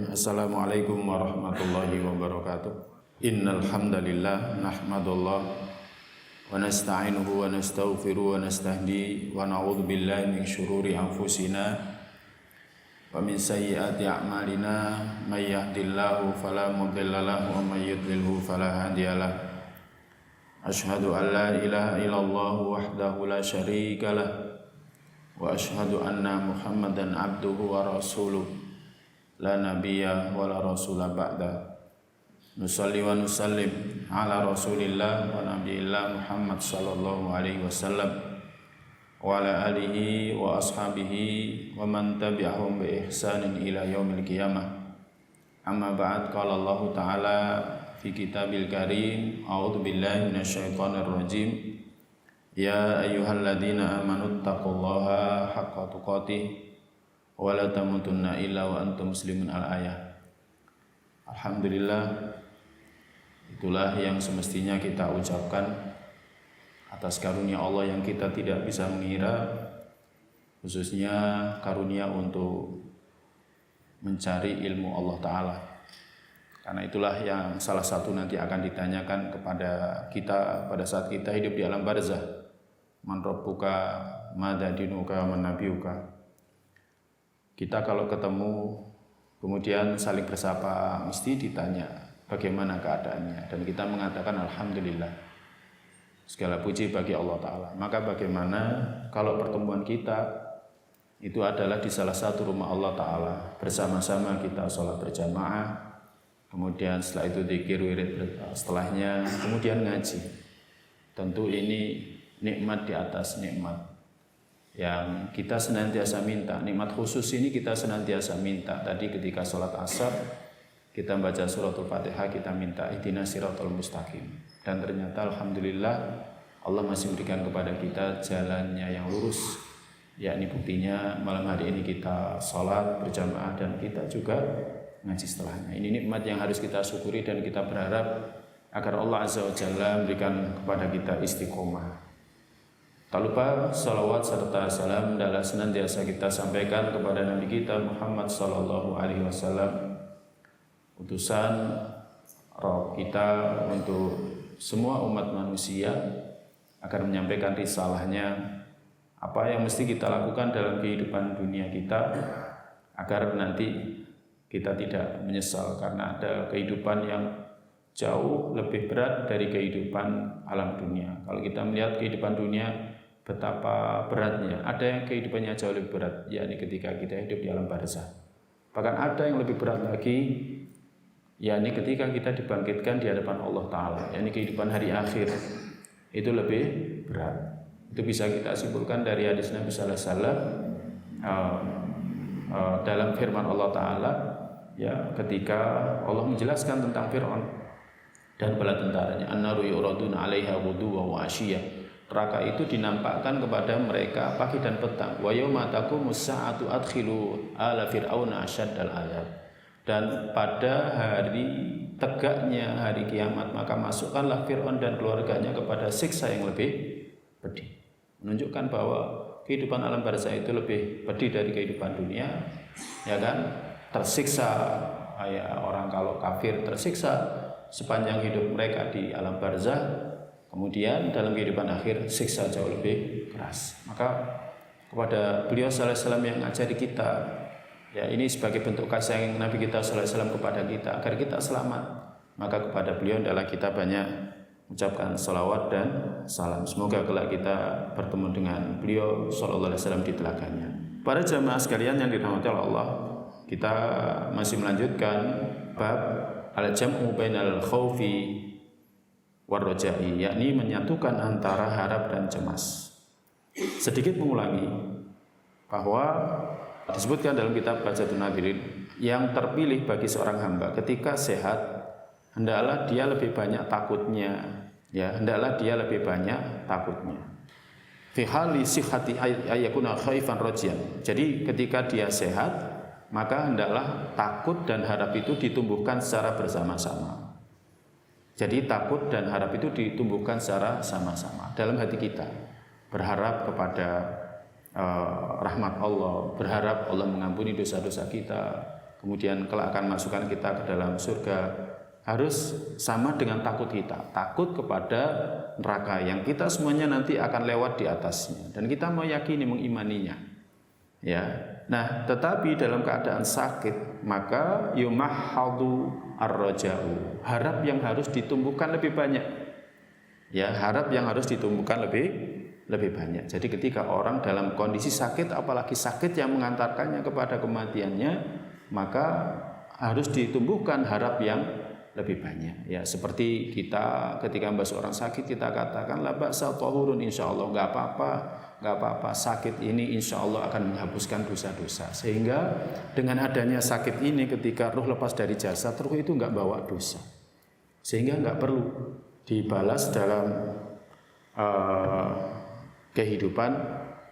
Assalamualaikum warahmatullahi wabarakatuh. Innal hamdalillah nahmadullah wa nasta'inuhu wa nastaghfiruhu wa nastahdi wa na'udzu billahi min syururi anfusina wa min sayyiati a'malina may yahdihillahu fala mudilla lahu wa may yudlilhu fala hadiyalah. Asyhadu an la ilaha illallah wahdahu la syarika lah wa asyhadu anna Muhammadan abduhu wa rasuluh la nabiyya wa la rasula ba'da. Nusalli wa nusallim ala rasulillah wa nabiyillah Muhammad sallallahu alaihi wasallam wa ala alihi wa ashabihi wa man tabi'ahum bi ihsanin ila yaumil qiyamah. Amma ba'd, qala Allah ta'ala fi kitabil karim, a'udzu billahi minasyaitonir rajim. Ya ayyuhalladzina amanu taqullaha haqqa tuqatih wa la tamutunna illa wa antum muslimun. Al-ayah. Alhamdulillah, itulah yang semestinya kita ucapkan atas karunia Allah yang kita tidak bisa mengira, khususnya karunia untuk mencari ilmu Allah Ta'ala. Karena itulah yang salah satu nanti akan ditanyakan kepada kita pada saat kita hidup di alam barzah. Man rabbuka, madza dinuka, man nabiyuka. Kita kalau ketemu kemudian saling bersapa mesti ditanya bagaimana keadaannya, dan kita mengatakan alhamdulillah, segala puji bagi Allah Ta'ala. Maka bagaimana kalau pertemuan kita itu adalah di salah satu rumah Allah Ta'ala, bersama-sama kita sholat berjamaah, kemudian setelah itu dzikir wirid, setelahnya kemudian ngaji. Tentu ini nikmat di atas nikmat yang kita senantiasa minta. Nikmat khusus ini kita senantiasa minta. Tadi ketika sholat asar kita baca suratul Fatihah, kita minta ihdinas siratal mustaqim, dan ternyata alhamdulillah Allah masih memberikan kepada kita jalannya yang lurus, yakni buktinya malam hari ini kita sholat berjamaah dan kita juga ngaji setelahnya. Ini nikmat yang harus kita syukuri, dan kita berharap agar Allah Azza wa Jalla memberikan kepada kita istiqomah. Tak lupa salawat serta salam adalah senantiasa kita sampaikan kepada Nabi kita Muhammad sallallahu alaihi wasallam, utusan Rabb kita untuk semua umat manusia, agar menyampaikan risalahnya, apa yang mesti kita lakukan dalam kehidupan dunia kita, agar nanti kita tidak menyesal, karena ada kehidupan yang jauh lebih berat dari kehidupan alam dunia. Kalau kita melihat kehidupan dunia betapa beratnya, ada yang kehidupannya jauh lebih berat, yakni ketika kita hidup di alam barzah. Bahkan ada yang lebih berat lagi, yakni ketika kita dibangkitkan di hadapan Allah Ta'ala, yakni kehidupan hari akhir, itu lebih berat. Itu bisa kita simpulkan dari hadis Nabi Sallallahu Alaihi Wasallam dalam firman Allah Ta'ala, ya, ketika Allah menjelaskan tentang Fir'aun dan bala tentaranya, an-naru yuraduna 'alaiha ghuduwwan wa 'ashiyya. Neraka itu dinampakkan kepada mereka pagi dan petang. Wa yauma taqumus sa'atu adkhilu ala fir'auna asyaddal 'adzab. Dan pada hari tegaknya hari kiamat, maka masukkanlah Fir'aun dan keluarganya kepada siksa yang lebih pedih. Menunjukkan bahwa kehidupan alam barzah itu lebih pedih dari kehidupan dunia, ya kan? Tersiksa, ya, orang kalau kafir tersiksa sepanjang hidup mereka di alam barzah. Kemudian dalam kehidupan akhir siksa jauh lebih keras. Maka kepada beliau sallallahu alaihi wasallam yang ngajari kita, ya, ini sebagai bentuk kasih sayang Nabi kita sallallahu alaihi wasallam kepada kita agar kita selamat. Maka kepada beliau adalah kita banyak mengucapkan salawat dan salam. Semoga kelak kita bertemu dengan beliau sallallahu alaihi wasallam di telaganya. Para jamaah sekalian yang dirahmati Allah, kita masih melanjutkan bab al-jam'u bainal khaufi warroja'i, yakni menyatukan antara harap dan cemas. Sedikit mengulangi bahwa disebutkan dalam kitab Bahjatun Nadirin, yang terpilih bagi seorang hamba ketika sehat, hendaklah dia lebih banyak takutnya, ya, hendaklah dia lebih banyak takutnya. Fi hali sihhati ayyakuna khaifan rajian. Jadi ketika dia sehat, maka hendaklah takut dan harap itu ditumbuhkan secara bersama-sama. Jadi takut dan harap itu ditumbuhkan secara sama-sama dalam hati kita. Berharap kepada rahmat Allah, berharap Allah mengampuni dosa-dosa kita, kemudian kelak akan masukkan kita ke dalam surga, harus sama dengan takut kita, takut kepada neraka yang kita semuanya nanti akan lewat di atasnya dan kita meyakini, mengimaninya. Ya. Nah, tetapi dalam keadaan sakit maka yumahhadu ar-raja'u, harap yang harus ditumbuhkan lebih banyak. Ya, harap yang harus ditumbuhkan lebih banyak. Jadi ketika orang dalam kondisi sakit, apalagi sakit yang mengantarkannya kepada kematiannya, maka harus ditumbuhkan harap yang lebih banyak. Ya, seperti kita ketika membahas orang sakit, kita katakan la ba'sa tahurun, insyaallah enggak apa-apa, sakit ini insyaallah akan menghapuskan dosa-dosa. Sehingga dengan adanya sakit ini, ketika ruh lepas dari jasad, ruh itu enggak bawa dosa. Sehingga enggak perlu dibalas dalam kehidupan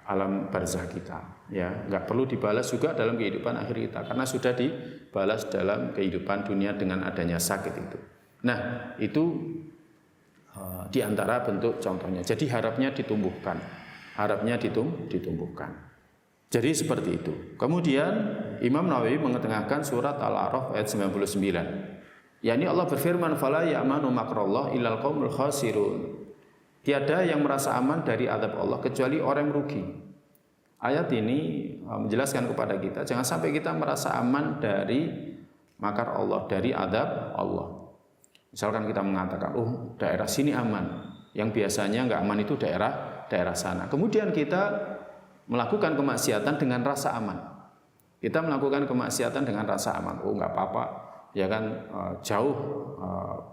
alam barzah kita, ya, nggak perlu dibalas juga dalam kehidupan akhir kita karena sudah dibalas dalam kehidupan dunia dengan adanya sakit itu. Nah, itu diantara bentuk contohnya. Jadi harapnya ditumbuhkan, ditumbuhkan. Jadi seperti itu. Kemudian Imam Nawawi mengetengahkan surat Al-A'raf ayat 99. yakni Allah berfirman, fala ya'manu makrallah illal qaumul khasirun. Tiada yang merasa aman dari azab Allah kecuali orang yang merugi. Ayat ini menjelaskan kepada kita jangan sampai kita merasa aman dari makar Allah, dari azab Allah. Misalkan kita mengatakan, oh daerah sini aman, yang biasanya nggak aman itu daerah sana. Kemudian kita melakukan kemaksiatan dengan rasa aman. Kita melakukan kemaksiatan dengan rasa aman. Oh nggak apa-apa, ya kan jauh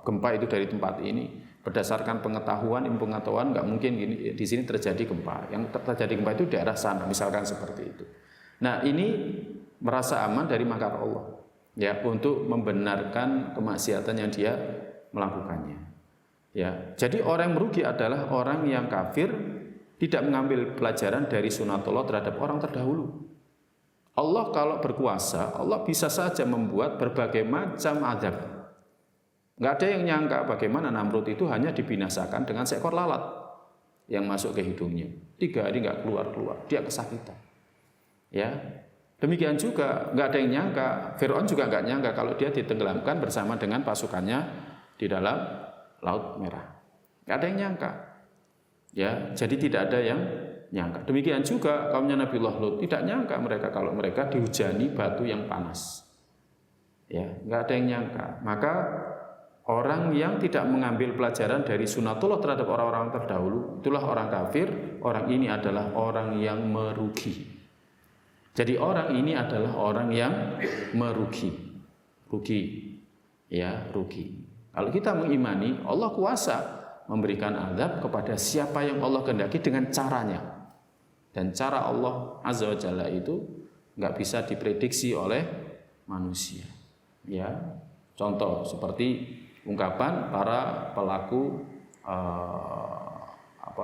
gempa itu dari tempat ini. Berdasarkan pengetahuan, ilmu pengetahuan nggak mungkin gini, di sini terjadi gempa. Yang terjadi gempa itu daerah sana, misalkan seperti itu. Nah ini merasa aman dari makar Allah, ya, untuk membenarkan kemaksiatan yang dia melakukannya. Ya, jadi orang yang merugi adalah orang yang kafir, tidak mengambil pelajaran dari sunatullah terhadap orang terdahulu. Allah kalau berkuasa, Allah bisa saja membuat berbagai macam azab. Nggak ada yang nyangka bagaimana Namrud itu hanya dibinasakan dengan seekor lalat yang masuk ke hidungnya. 3 hari nggak keluar, dia kesakitan. Ya, demikian juga nggak ada yang nyangka, Fir'aun juga nggak nyangka kalau dia ditenggelamkan bersama dengan pasukannya di dalam Laut Merah. Nggak ada yang nyangka. Ya, jadi tidak ada yang nyangka. Demikian juga kaumnya Nabiullah Lut, tidak nyangka mereka kalau mereka dihujani batu yang panas. Ya, nggak ada yang nyangka. Maka orang yang tidak mengambil pelajaran dari sunatullah terhadap orang-orang terdahulu, itulah orang kafir. Orang ini adalah orang yang merugi. Jadi orang ini adalah orang yang merugi. Rugi. Kalau kita mengimani Allah kuasa memberikan azab kepada siapa yang Allah kehendaki dengan caranya. Dan cara Allah Azza wa Jalla itu nggak bisa diprediksi oleh manusia. Ya, contoh seperti ungkapan para pelaku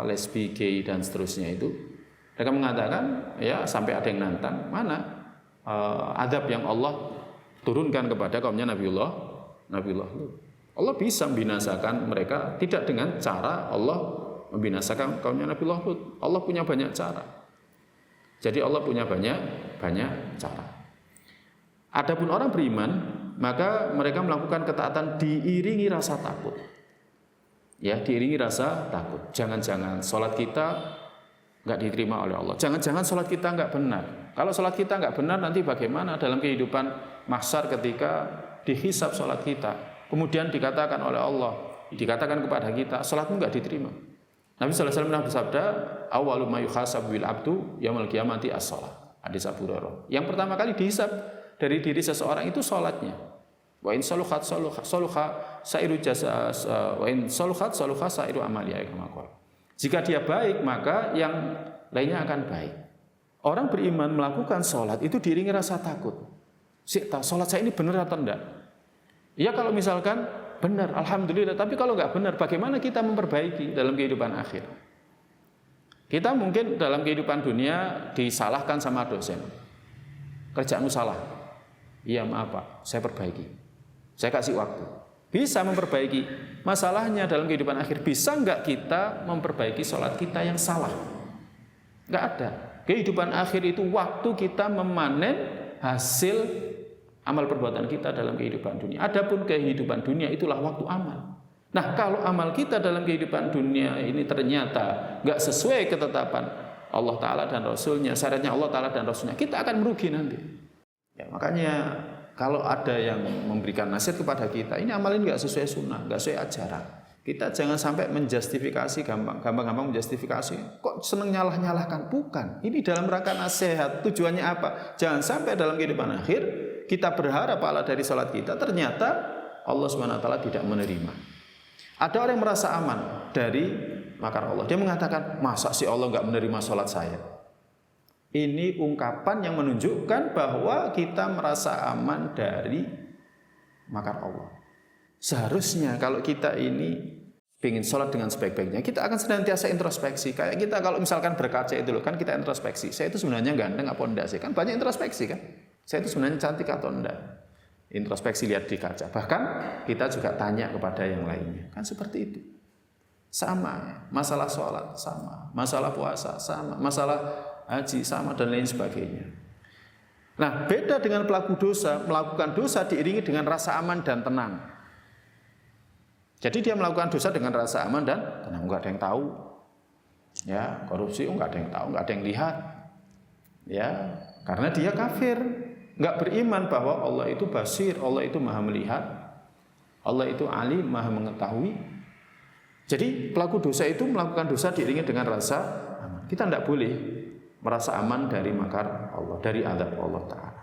lesbi, gay dan seterusnya itu, mereka mengatakan, ya sampai ada yang nantang, mana azab yang Allah turunkan kepada kaumnya Nabiullah Lut. Allah bisa membinasakan mereka tidak dengan cara Allah membinasakan kaumnya Nabiullah Lut. Allah punya banyak cara. Jadi Allah punya banyak cara. Adapun orang beriman, maka mereka melakukan ketaatan diiringi rasa takut. Ya, diiringi rasa takut. Jangan-jangan sholat kita nggak diterima oleh Allah. Jangan-jangan sholat kita nggak benar. Kalau sholat kita nggak benar, nanti bagaimana dalam kehidupan mahsyar ketika dihisab sholat kita? Kemudian dikatakan oleh Allah, dikatakan kepada kita, sholatmu nggak diterima. Nabi SAW pernah bersabda, awwalu ma yuhasabu bil abdu yaumil qiyamati as-shalah. Hadis Abu Hurairah. Yang pertama kali dihisab dari diri seseorang itu sholatnya. Wa in saluhat sairu jasa, wa in saluhat sairu amaliya kama qala. Jika dia baik, maka yang lainnya akan baik. Orang beriman melakukan sholat itu diiringi rasa takut. Sholat saya ini benar atau enggak? Ya kalau misalkan benar, alhamdulillah. Tapi kalau enggak benar, bagaimana kita memperbaiki dalam kehidupan akhir? Kita mungkin dalam kehidupan dunia disalahkan sama dosen. Kerjaanmu salah. Iya maaf Pak, saya perbaiki. Saya kasih waktu. Bisa memperbaiki. Masalahnya dalam kehidupan akhir, bisa enggak kita memperbaiki sholat kita yang salah? Enggak ada. Kehidupan akhir itu waktu kita memanen hasil Amal perbuatan kita dalam kehidupan dunia. Adapun kehidupan dunia itulah waktu amal. Nah, kalau amal kita dalam kehidupan dunia ini ternyata nggak sesuai ketetapan Allah Ta'ala dan Rasulnya, syariatnya Allah Ta'ala dan Rasulnya, kita akan merugi nanti. Ya, makanya kalau ada yang memberikan nasihat kepada kita, ini amal ini nggak sesuai sunnah, nggak sesuai ajaran, kita jangan sampai menjustifikasi, gampang-gampang menjustifikasi. Kok seneng nyalah-nyalahkan? Bukan. Ini dalam rangka nasihat. Tujuannya apa? Jangan sampai dalam kehidupan akhir kita berharap pahala dari sholat kita, ternyata Allah SWT tidak menerima. Ada orang yang merasa aman dari makar Allah. Dia mengatakan, masa sih Allah nggak menerima sholat saya? Ini ungkapan yang menunjukkan bahwa kita merasa aman dari makar Allah. Seharusnya kalau kita ini ingin sholat dengan sebaik-baiknya, kita akan senantiasa introspeksi. Kayak kita kalau misalkan berkaca itu loh, kan kita introspeksi. Saya itu sebenarnya ganteng apa enggak sih? Kan banyak introspeksi kan? Saya itu sebenarnya cantik atau enggak? Introspeksi lihat di kaca. Bahkan kita juga tanya kepada yang lainnya. Kan seperti itu. Sama, masalah sholat sama, masalah puasa sama, masalah haji sama, dan lain sebagainya. Nah, beda dengan pelaku dosa, melakukan dosa diiringi dengan rasa aman dan tenang. Jadi dia melakukan dosa dengan rasa aman dan tenang, enggak ada yang tahu. Ya, korupsi enggak ada yang tahu, enggak ada yang lihat. Ya, karena dia kafir, enggak beriman bahwa Allah itu basir, Allah itu Maha melihat, Allah itu alim, Maha mengetahui. Jadi pelaku dosa itu melakukan dosa diiringi dengan rasa aman. Kita enggak boleh merasa aman dari makar Allah, dari azab Allah Ta'ala.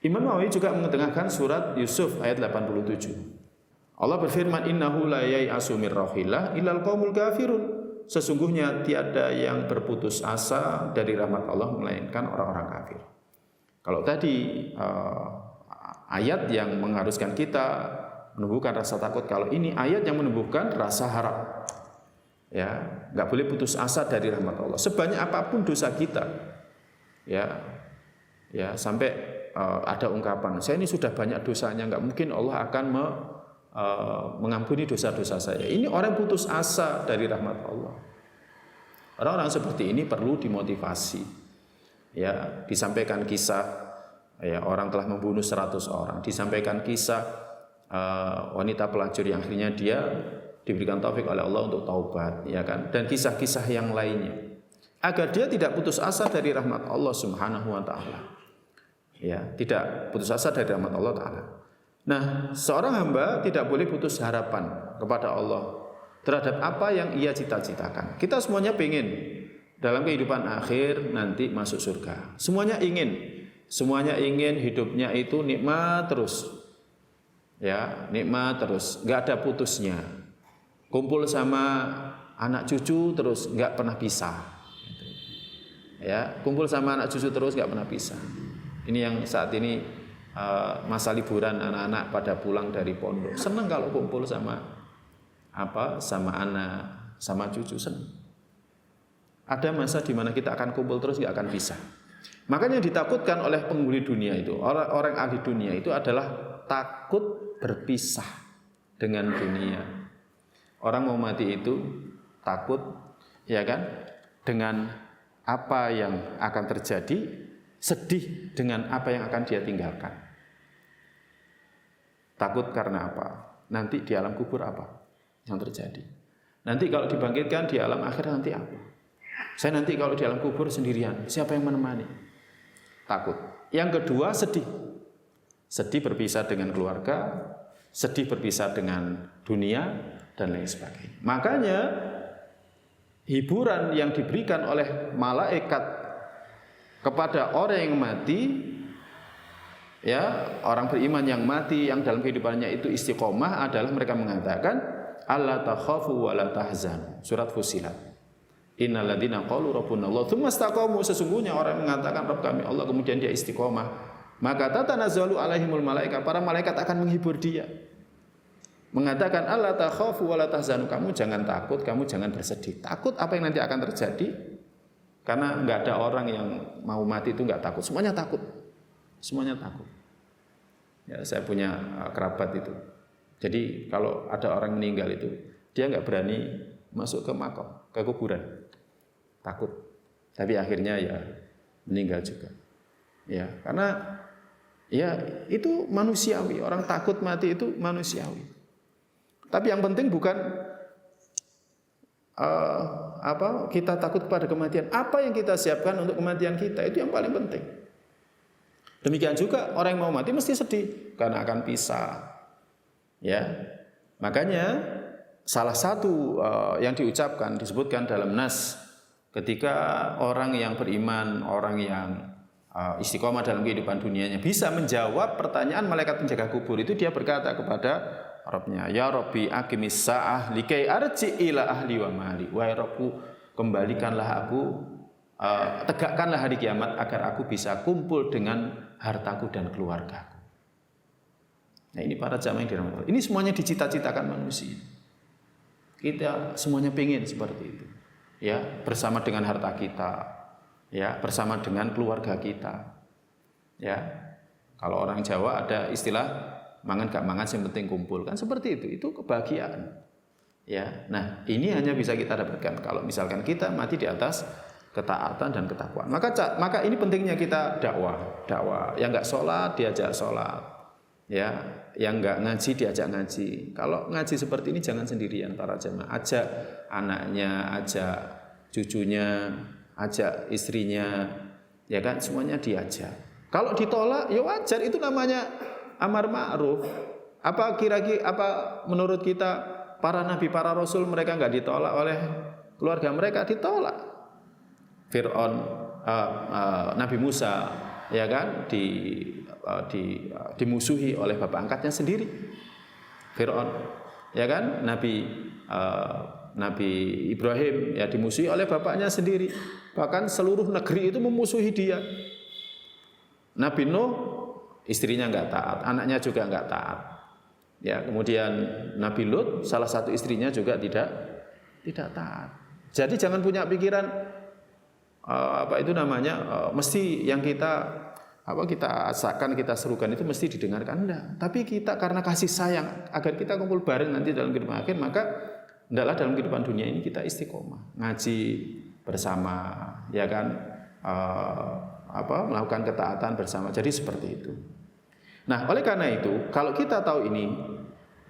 Imam Nawawi juga mengetengahkan surat Yusuf ayat 87. Allah berfirman, innahu la yai'asu mir rahillah illal qaumul kafirun. Sesungguhnya tiada yang berputus asa dari rahmat Allah melainkan orang-orang kafir. Kalau tadi ayat yang mengharuskan kita menumbuhkan rasa takut, kalau ini ayat yang menumbuhkan rasa harap. Ya, enggak boleh putus asa dari rahmat Allah. Sebanyak apapun dosa kita. Ya, sampai ada ungkapan, saya ini sudah banyak dosanya, enggak mungkin Allah akan mengampuni dosa-dosa saya. Ini orang putus asa dari rahmat Allah. Orang-orang seperti ini perlu dimotivasi. Ya, disampaikan kisah ya, orang telah membunuh 100 orang. Disampaikan kisah wanita pelacur yang akhirnya dia diberikan taufik oleh Allah untuk taubat, ya kan? Dan kisah-kisah yang lainnya. Agar dia tidak putus asa dari rahmat Allah Subhanahu wa taala. Ya, tidak putus asa dari rahmat Allah Ta'ala. Nah, seorang hamba tidak boleh putus harapan kepada Allah terhadap apa yang ia cita-citakan. Kita semuanya ingin dalam kehidupan akhir nanti masuk surga. Semuanya ingin hidupnya itu nikmat terus. Ya, nikmat terus, enggak ada putusnya. Kumpul sama anak cucu terus enggak pernah pisah. Ya, kumpul sama anak cucu terus enggak pernah pisah. Ini yang saat ini masa liburan anak-anak pada pulang dari pondok, senang kalau kumpul sama anak, sama cucu, senang. Ada masa di mana kita akan kumpul terus, nggak akan pisah. Makanya ditakutkan oleh penghuni dunia itu, orang ahli dunia itu adalah takut berpisah dengan dunia. Orang mau mati itu takut, ya kan, dengan apa yang akan terjadi, sedih dengan apa yang akan dia tinggalkan. Takut karena apa? Nanti di alam kubur apa yang terjadi? Nanti kalau dibangkitkan di alam akhir nanti apa? Saya nanti kalau di alam kubur sendirian, siapa yang menemani? Takut. Yang kedua, sedih. Sedih berpisah dengan keluarga, sedih berpisah dengan dunia, dan lain sebagainya. Makanya hiburan yang diberikan oleh malaikat kepada orang yang mati, ya, orang beriman yang mati yang dalam kehidupannya itu istiqomah adalah mereka mengatakan alla takhafu wa la tahzan. Surat Fussilat. Innal ladzina qalu rabbuna Allah tsumma istaqamu, sesungguhnya orang yang mengatakan Rabb kami Allah kemudian dia istiqomah, maka tatanazzalu alaihimul malaika, para malaikat akan menghibur dia. Mengatakan alla takhafu wa la tahzanu, kamu jangan takut, kamu jangan bersedih. Takut apa yang nanti akan terjadi? Karena enggak ada orang yang mau mati itu enggak takut, semuanya takut. Semuanya takut. Ya, saya punya kerabat itu. Jadi kalau ada orang meninggal itu, dia nggak berani masuk ke makam, ke kuburan, takut. Tapi akhirnya ya meninggal juga. Ya, karena Ya, itu manusiawi. Orang takut mati itu manusiawi. Tapi yang penting bukan kita takut kepada kematian. Apa yang kita siapkan untuk kematian kita, itu yang paling penting. Demikian juga orang yang mau mati mesti sedih karena akan pisah. Ya. Makanya salah satu yang diucapkan disebutkan dalam nas ketika orang yang beriman, orang yang istiqomah dalam kehidupan dunianya bisa menjawab pertanyaan malaikat penjaga kubur itu, dia berkata kepada Rabbnya, ya Rabbi aqimis sa'ah likai arji ila ahli wa mali. Wahai Rabbku, kembalikanlah aku, tegakkanlah hari kiamat agar aku bisa kumpul dengan hartaku dan keluargaku. Nah, ini para jamaah yang dirahmati Allah. Ini semuanya dicita-citakan manusia. Kita semuanya pengen seperti itu. Ya, bersama dengan harta kita, ya, bersama dengan keluarga kita. Ya. Kalau orang Jawa ada istilah mangan gak mangan yang penting kumpul, kan seperti itu kebahagiaan. Ya. Nah, ini hanya bisa kita dapatkan kalau misalkan kita mati di atas ketaatan dan ketakwaan. Maka ini pentingnya kita dakwah. Yang enggak sholat diajak sholat. Ya, yang enggak ngaji diajak ngaji. Kalau ngaji seperti ini jangan sendirian para jemaah. Ajak anaknya, ajak cucunya, ajak istrinya, ya kan, semuanya diajak. Kalau ditolak ya wajar, itu namanya amar ma'ruf. Apa menurut kita para nabi, para rasul mereka enggak ditolak oleh keluarga mereka? Ditolak. Fir'aun, Nabi Musa, ya kan, dimusuhi oleh bapak angkatnya sendiri, Fir'aun, ya kan. Nabi Ibrahim ya dimusuhi oleh bapaknya sendiri, bahkan seluruh negeri itu memusuhi dia. Nabi Nuh, istrinya enggak taat, anaknya juga enggak taat. Ya, kemudian Nabi Lut, salah satu istrinya juga tidak taat. Jadi jangan punya pikiran mesti yang kita asakan, kita serukan itu mesti didengarkan. Enggak. Tapi kita karena kasih sayang agar kita kumpul bareng nanti dalam kehidupan akhir, maka hendaklah dalam kehidupan dunia ini kita istiqomah, ngaji bersama, ya kan, melakukan ketaatan bersama. Jadi seperti itu. Nah, oleh karena itu, kalau kita tahu ini,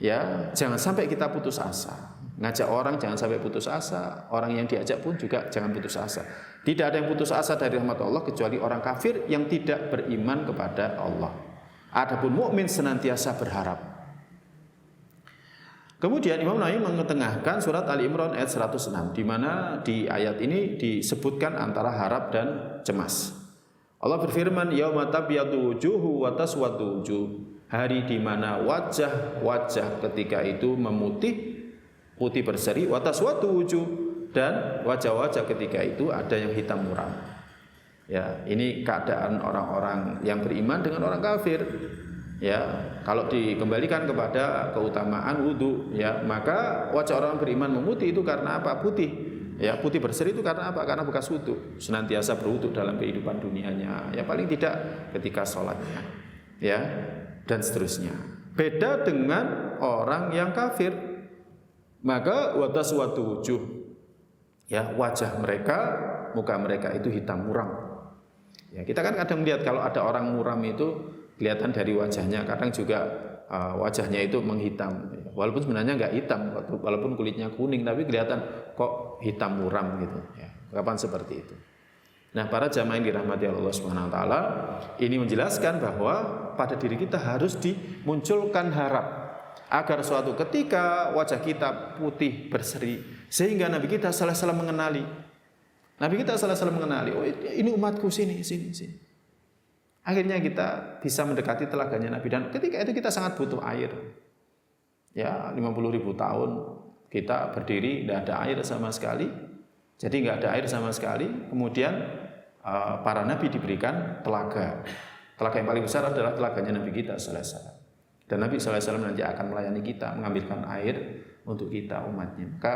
ya jangan sampai kita putus asa. Ngajak orang jangan sampai putus asa. Orang yang diajak pun juga jangan putus asa. Tidak ada yang putus asa dari rahmat Allah kecuali orang kafir yang tidak beriman kepada Allah. Adapun mukmin senantiasa berharap. Kemudian Imam Nawawi mengetengahkan surat Ali Imran ayat 106, di mana di ayat ini disebutkan antara harap dan cemas. Allah berfirman, yauma tabyadu wujuhu wa taswadu wujuh. Hari di mana wajah-wajah ketika itu memutih, putih berseri, wa taswadu wujuh, dan wajah-wajah ketika itu ada yang hitam muram. Ya, ini keadaan orang-orang yang beriman dengan orang kafir. Ya, kalau dikembalikan kepada keutamaan wudu, ya, maka wajah orang beriman memutih itu karena apa? Putih. Ya, putih berseri itu karena apa? Karena bekas wudu, senantiasa berwudu dalam kehidupan dunianya. Ya, paling tidak ketika sholatnya. Ya, dan seterusnya. Beda dengan orang yang kafir. Maka wataswatu wujuh. Ya, wajah mereka, muka mereka itu hitam muram. Ya, kita kan kadang melihat kalau ada orang muram itu kelihatan dari wajahnya, kadang juga wajahnya itu menghitam. Walaupun sebenarnya enggak hitam, walaupun kulitnya kuning, tapi kelihatan kok hitam muram gitu. Ya, kapan seperti itu. Nah, para jamaah yang dirahmati Allah Subhanahu wa taala, ini menjelaskan bahwa pada diri kita harus dimunculkan harap agar suatu ketika wajah kita putih berseri, sehingga Nabi kita salah-salah mengenali. Oh, ini umatku, sini. Akhirnya kita bisa mendekati telaganya Nabi, dan ketika itu kita sangat butuh air. Ya, 50.000 tahun kita berdiri tidak ada air sama sekali. Jadi nggak ada air sama sekali. Kemudian para nabi diberikan telaga. Telaga yang paling besar adalah telaganya Nabi kita sallallahu alaihi wasallam. Dan Nabi sallallahu alaihi wasallam nanti akan melayani kita, mengambilkan air untuk kita umatnya. Maka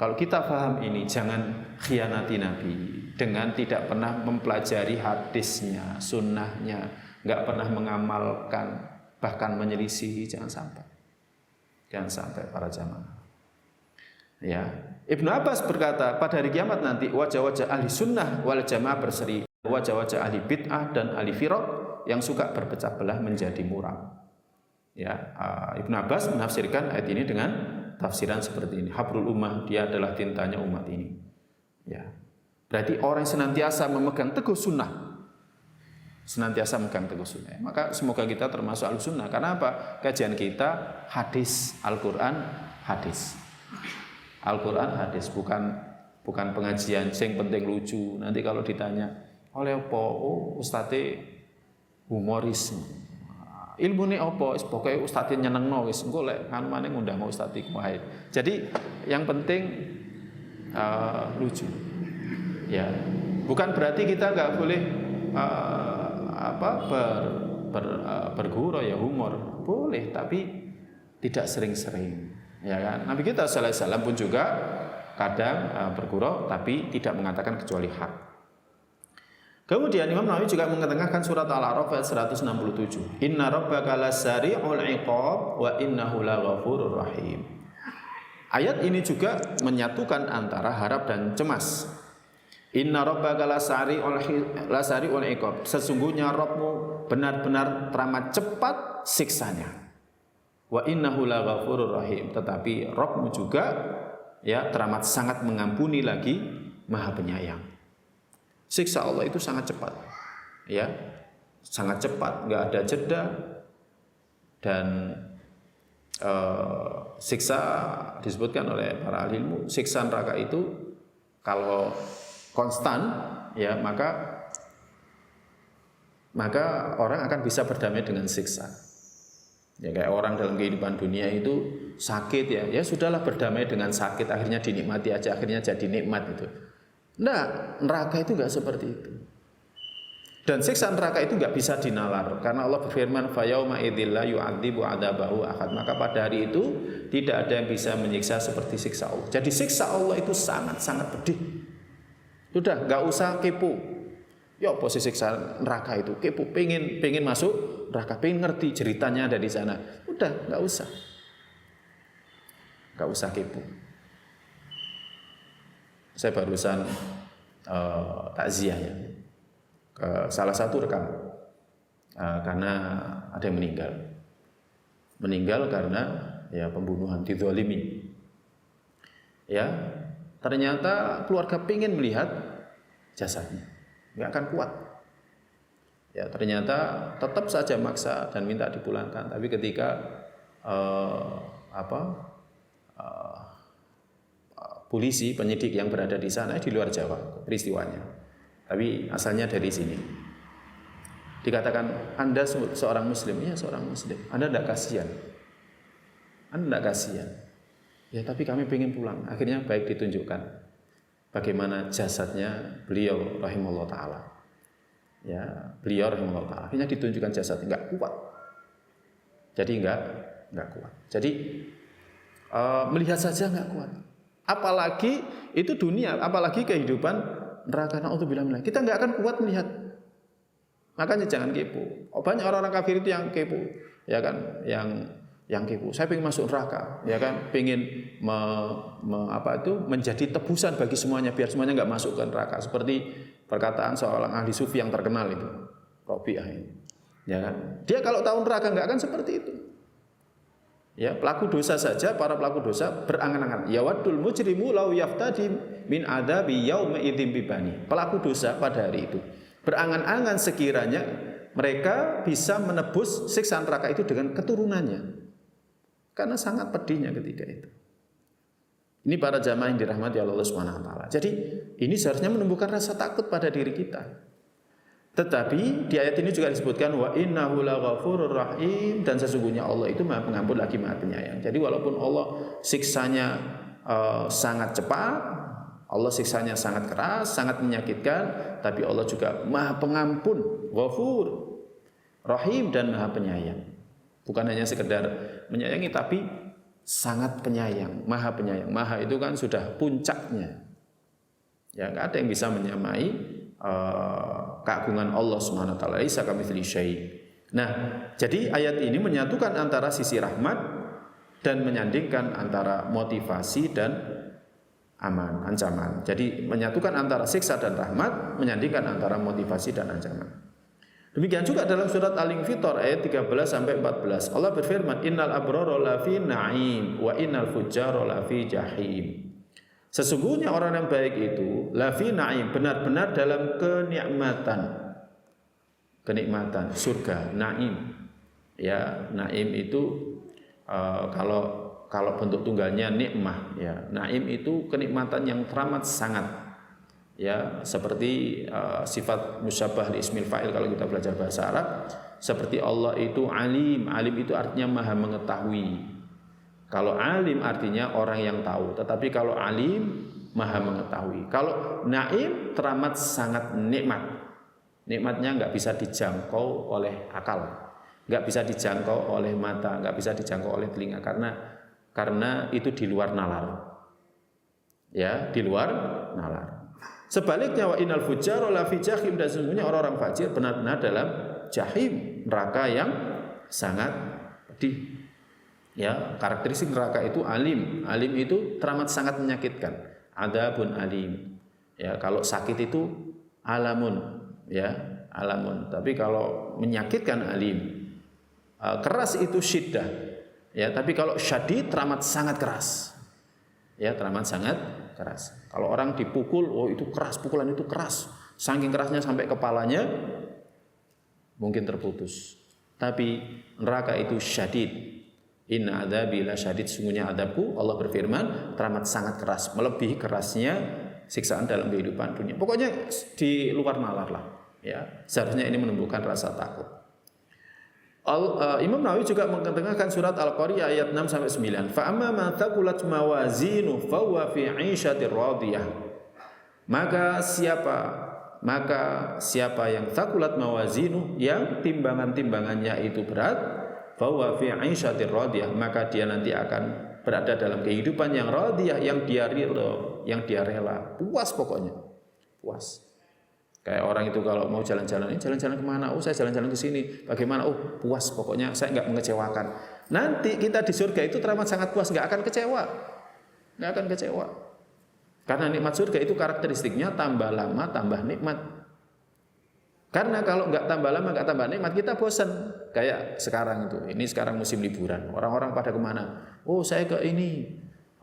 kalau kita paham ini, jangan khianati Nabi dengan tidak pernah mempelajari hadisnya, sunnahnya, nggak pernah mengamalkan, bahkan menyelisihi. Jangan sampai para jamaah. Ya, Ibnu Abbas berkata, pada hari kiamat nanti wajah-wajah ahli sunnah wal jamaah berseri. wajah-wajah ahli bid'ah dan ahli firaq yang suka berpecah belah menjadi muram. Ya, Ibnu Abbas menafsirkan ayat ini dengan tafsiran seperti ini. Habrul ummah, dia adalah tintanya umat ini. Ya. Berarti orang yang senantiasa memegang teguh sunnah. Senantiasa memegang teguh sunnah. Maka semoga kita termasuk al-sunnah. Karena apa? Kajian kita hadis, Al-Quran, hadis. Al-Quran, hadis. Bukan pengajian sing penting lucu. Nanti kalau ditanya oleh apa? Oh, ustadz humoris. Ilmu ini apa? Pokoknya ustadz nyenengno wis. Engko lek kan maneh ngundang ustadz iku wae. Jadi yang penting lucu. Ya. Bukan berarti kita enggak boleh bergurau ya, humor. Boleh, tapi tidak sering-sering. Ya kan? Nabi kita sallallahu alaihi wasallam pun juga kadang bergurau tapi tidak mengatakan kecuali hak. Kemudian Imam Nawawi juga mengetengahkan surat Al-A'raf ayat 167. Inna rabbaka lasari'ul 'iqab wa innahu laghafurur rahim. Ayat ini juga menyatukan antara harap dan cemas. Inna rabbaka lasari'ul 'iqab. Sesungguhnya Rabbmu benar-benar teramat cepat siksanya. Wa innahu laghafurur rahim. Tetapi Rabbmu juga ya teramat sangat mengampuni lagi, Maha Penyayang. Siksa Allah itu sangat cepat, ya, sangat cepat, nggak ada jeda. Dan siksa disebutkan oleh para ahli ilmu, siksa neraka itu kalau konstan, ya maka orang akan bisa berdamai dengan siksa. Ya kayak orang dalam kehidupan dunia itu sakit ya sudahlah berdamai dengan sakit, akhirnya dinikmati aja, akhirnya jadi nikmat itu. Nah, neraka itu enggak seperti itu. Dan siksa neraka itu enggak bisa dinalar karena Allah berfirman fa yauma idzil la yu'adzibu 'adzabahu ahad. Maka pada hari itu tidak ada yang bisa menyiksa seperti siksa Allah. Jadi siksa Allah itu sangat-sangat pedih. Sudah enggak usah kepo. Ya apa sih siksa neraka itu? Kepo, pengen masuk neraka, pengen ngerti ceritanya ada di sana. Udah, enggak usah. Enggak usah kepo. Saya barusan takziah ya ke salah satu rekan karena ada yang meninggal karena ya pembunuhan, dizalimi. Ya, ternyata keluarga pengen melihat jasadnya, nggak akan kuat. Ya, ternyata tetap saja maksa dan minta dipulangkan. Tapi ketika polisi, penyidik yang berada di sana di luar Jawa peristiwanya, tapi asalnya dari sini. Dikatakan Anda seorang Muslim, ya seorang Muslim. Anda tidak kasihan, Ya tapi kami ingin pulang. Akhirnya baik ditunjukkan bagaimana jasadnya beliau rahimahullah taala. Ya beliau rahimahullah taala. Akhirnya ditunjukkan jasadnya, nggak kuat. Jadi nggak kuat. Jadi melihat saja nggak kuat. Apalagi itu dunia, apalagi kehidupan neraka. Na'udzubillah. Kita nggak akan kuat melihat. Makanya jangan kepo. Banyak orang-orang kafir itu yang kepo, ya kan? Yang kepo. Saya pengen masuk neraka, ya kan? Pengen menjadi tebusan bagi semuanya, biar semuanya nggak masuk ke neraka. Seperti perkataan seorang ahli sufi yang terkenal itu, Rabi'ah ini. Ya kan? Dia kalau tahu neraka nggak akan seperti itu. Ya, pelaku dosa saja, para pelaku dosa berangan-angan. Ya wadul mujrimu law yaftadi min adzabi yauma idzin bibani. Pelaku dosa pada hari itu berangan-angan sekiranya mereka bisa menebus siksa neraka itu dengan keturunannya. Karena sangat pedihnya ketika itu. Ini para jamaah yang dirahmati Allah Subhanahu wa taala. Jadi, ini seharusnya menumbuhkan rasa takut pada diri kita. Tetapi di ayat ini juga disebutkan wa innahu laghafurur rahim, dan sesungguhnya Allah itu Maha Pengampun lagi Maha Penyayang. Jadi walaupun Allah siksanya sangat cepat, Allah siksanya sangat keras, sangat menyakitkan, tapi Allah juga Maha Pengampun, Ghafur, Rahim, dan Maha Penyayang. Bukan hanya sekedar menyayangi, tapi sangat penyayang, Maha Penyayang. Maha itu kan sudah puncaknya. Ya, enggak ada yang bisa menyamai keagungan Allah Subhanahu wa taala. Laisa kamitslihi syai'. Nah, jadi ayat ini menyatukan antara sisi rahmat dan menyandingkan antara motivasi dan aman, ancaman. Jadi menyatukan antara siksa dan rahmat, menyandingkan antara motivasi dan ancaman. Demikian juga dalam surat Al-Infitor ayat 13 sampai 14. Allah berfirman, "Innal abrara lafi na'im wa innal fujjara lafi jahim." Sesungguhnya orang yang baik itu lafi na'im, benar-benar dalam kenikmatan. Kenikmatan surga, na'im. Ya, na'im itu kalau bentuk tunggalnya nikmah, ya. Na'im itu kenikmatan yang teramat sangat. Ya, seperti sifat musyabbah li ismil fa'il kalau kita belajar bahasa Arab, seperti Allah itu alim. Alim itu artinya maha mengetahui. Kalau alim artinya orang yang tahu, tetapi kalau alim maha mengetahui. Kalau naim teramat sangat nikmat. Nikmatnya nggak bisa dijangkau oleh akal, nggak bisa dijangkau oleh mata, nggak bisa dijangkau oleh telinga karena itu di luar nalar. Ya, di luar nalar. Sebaliknya wa innal fujjara la fi jahim, dan sesungguhnya orang-orang fajir benar-benar dalam jahim, neraka yang sangat pedih. Ya, karakteristik neraka itu alim. Alim itu teramat sangat menyakitkan. Adzabun alim. Ya, kalau sakit itu alamun, ya, alamun. Tapi kalau menyakitkan alim. Keras itu syiddah. Ya, tapi kalau syadid teramat sangat keras. Ya, teramat sangat keras. Kalau orang dipukul, oh itu keras, pukulan itu keras. Saking kerasnya sampai kepalanya mungkin terputus. Tapi neraka itu syadid. Inna adzabi la syadid, sungguhnya adabku, Allah berfirman, teramat sangat keras, melebihi kerasnya siksaan dalam kehidupan dunia. Pokoknya di luar nalar lah, ya. Seharusnya ini menumbuhkan rasa takut. Imam Nawawi juga mengetengahkan surat Al-Qariyah ayat 6 sampai 9. Fa amma man thaqulat mawazinu fa huwa fi 'ishatir radiyah. Maka siapa yang thaqulat mawazinu, yang timbangan-timbangannya itu berat, bahwa fi 'ishatir radiyah, maka dia nanti akan berada dalam kehidupan yang radiyah, yang dia rela, puas pokoknya, puas. Kayak orang itu kalau mau jalan-jalan, jalan-jalan kemana? Oh, saya jalan-jalan ke sini. Bagaimana? Oh, puas pokoknya, saya nggak mengecewakan. Nanti kita di surga itu teramat sangat puas, nggak akan kecewa, nggak akan kecewa. Karena nikmat surga itu karakteristiknya tambah lama tambah nikmat. Karena kalau nggak tambah lama, nggak tambah nikmat, kita bosan. Kayak sekarang itu, ini sekarang musim liburan. Orang-orang pada kemana? Oh, saya ke ini.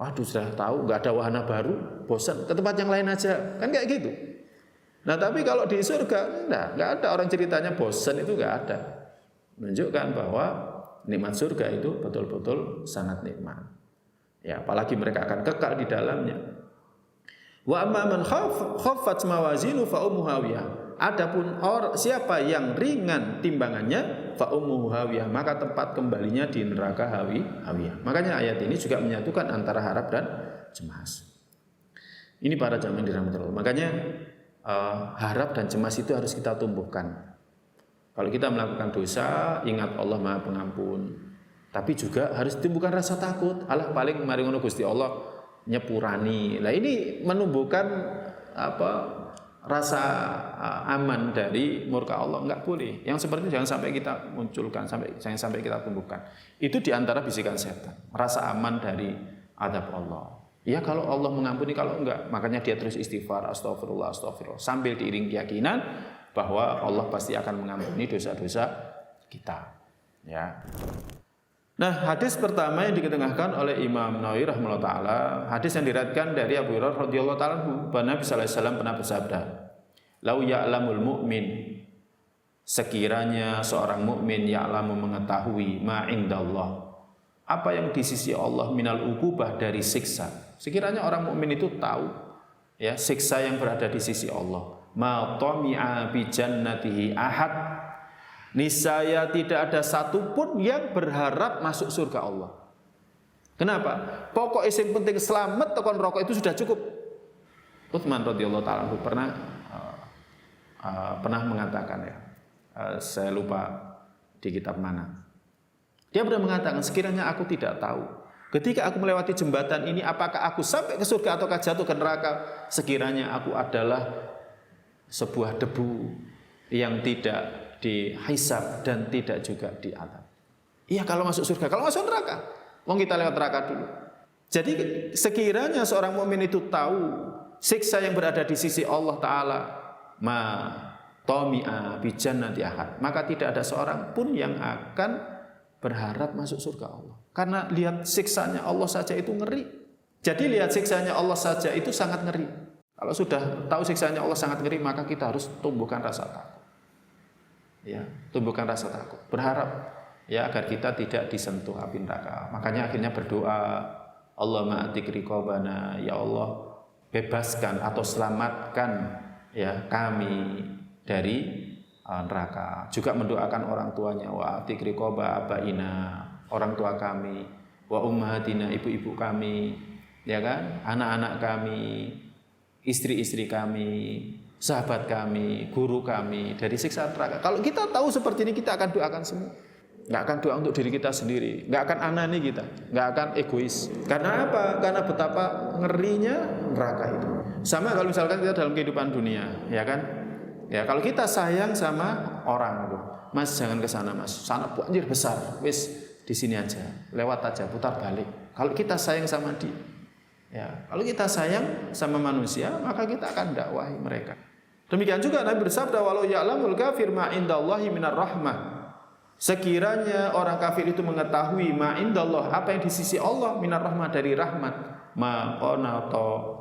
Waduh, sudah tahu nggak ada wahana baru, bosan. Ke tempat yang lain aja, kan kayak gitu. Nah, tapi kalau di surga, nggak ada orang ceritanya bosan, itu nggak ada. Menunjukkan bahwa nikmat surga itu betul-betul sangat nikmat. Ya, apalagi mereka akan kekal di dalamnya. Wa amma man khaffat mawazinu fa ummuhu hawiyah. Adapun siapa yang ringan timbangannya, fa ummuhu hawiyah, maka tempat kembalinya di neraka hawiyah. Makanya ayat ini juga menyatukan antara harap dan cemas. Ini para jamaah dirahmati Allah. Makanya harap dan cemas itu harus kita tumbuhkan. Kalau kita melakukan dosa, ingat Allah Maha Pengampun. Tapi juga harus tumbuhkan rasa takut. Allah paling mari ngono Gusti Allah nyepurani. Nah, ini menumbuhkan rasa aman dari murka Allah. Enggak boleh. Yang seperti itu jangan sampai kita munculkan, jangan sampai kita tumbuhkan. Itu diantara bisikan setan. Rasa aman dari adab Allah. Ya, kalau Allah mengampuni, kalau enggak, makanya dia terus istighfar, astagfirullah, astagfirullah, sambil diiring keyakinan bahwa Allah pasti akan mengampuni dosa-dosa kita. Ya. Nah, hadis pertama yang diketengahkan oleh Imam Nawawi rahimahullah taala, hadis yang diriwayatkan dari Abu Hurairah radhiyallahu taala anhu, Nabi sallallahu alaihi wasallam pernah bersabda, "Lau ya'lamul mu'min", sekiranya seorang mukmin ya'lamu mengetahui ma indallah, apa yang di sisi Allah minal uqubah dari siksa. Sekiranya orang mukmin itu tahu ya siksa yang berada di sisi Allah. Ma tami'a bi jannatihi ahad, niscaya tidak ada satupun yang berharap masuk surga Allah. Kenapa? Pokok yang penting selamat tekan rokok itu sudah cukup. Utsman radhiyallahu taala pernah mengatakan ya, saya lupa di kitab mana. Dia pernah mengatakan, sekiranya aku tidak tahu ketika aku melewati jembatan ini apakah aku sampai ke surga ataukah jatuh ke neraka, sekiranya aku adalah sebuah debu yang tidak dihisab dan tidak juga diadab. Iya kalau masuk surga, kalau masuk neraka, mau kita lewat neraka dulu. Jadi sekiranya seorang mukmin itu tahu siksa yang berada di sisi Allah Ta'ala, ma tomi'a bi jannati ahad, maka tidak ada seorang pun yang akan berharap masuk surga Allah. Karena lihat siksanya Allah saja itu ngeri. Jadi lihat siksanya Allah saja itu sangat ngeri. Kalau sudah tahu siksanya Allah sangat ngeri, maka kita harus tumbuhkan rasa takut. Ya, tumbuhkan rasa takut. Berharap ya agar kita tidak disentuh api neraka. Makanya akhirnya berdoa, Allahumma atik riqabana, ya Allah bebaskan atau selamatkan ya kami dari neraka. Juga mendoakan orang tuanya, wa atik riqaba abaina, orang tua kami, wa ummahatina, ibu-ibu kami, ya kan, anak-anak kami, istri-istri kami, sahabat kami, guru kami dari siksa neraka. Kalau kita tahu seperti ini, kita akan doakan semua. Nggak akan doa untuk diri kita sendiri, nggak akan anani kita, nggak akan egois. Karena apa? Karena betapa ngerinya neraka itu. Sama kalau misalkan kita dalam kehidupan dunia, ya kan? Ya kalau kita sayang sama orang, Mas jangan ke sana Mas, sana banjir besar, wis di sini aja, lewat aja, putar balik. Kalau kita sayang sama dia, ya kalau kita sayang sama manusia, maka kita akan dakwahi mereka. Demikian juga Nabi bersabda, walau ya'lamul kafir ma indallahi minar rahmah. Sekiranya orang kafir itu mengetahui ma indallah, apa yang di sisi Allah, minar rahmah, dari rahmat, ma qanata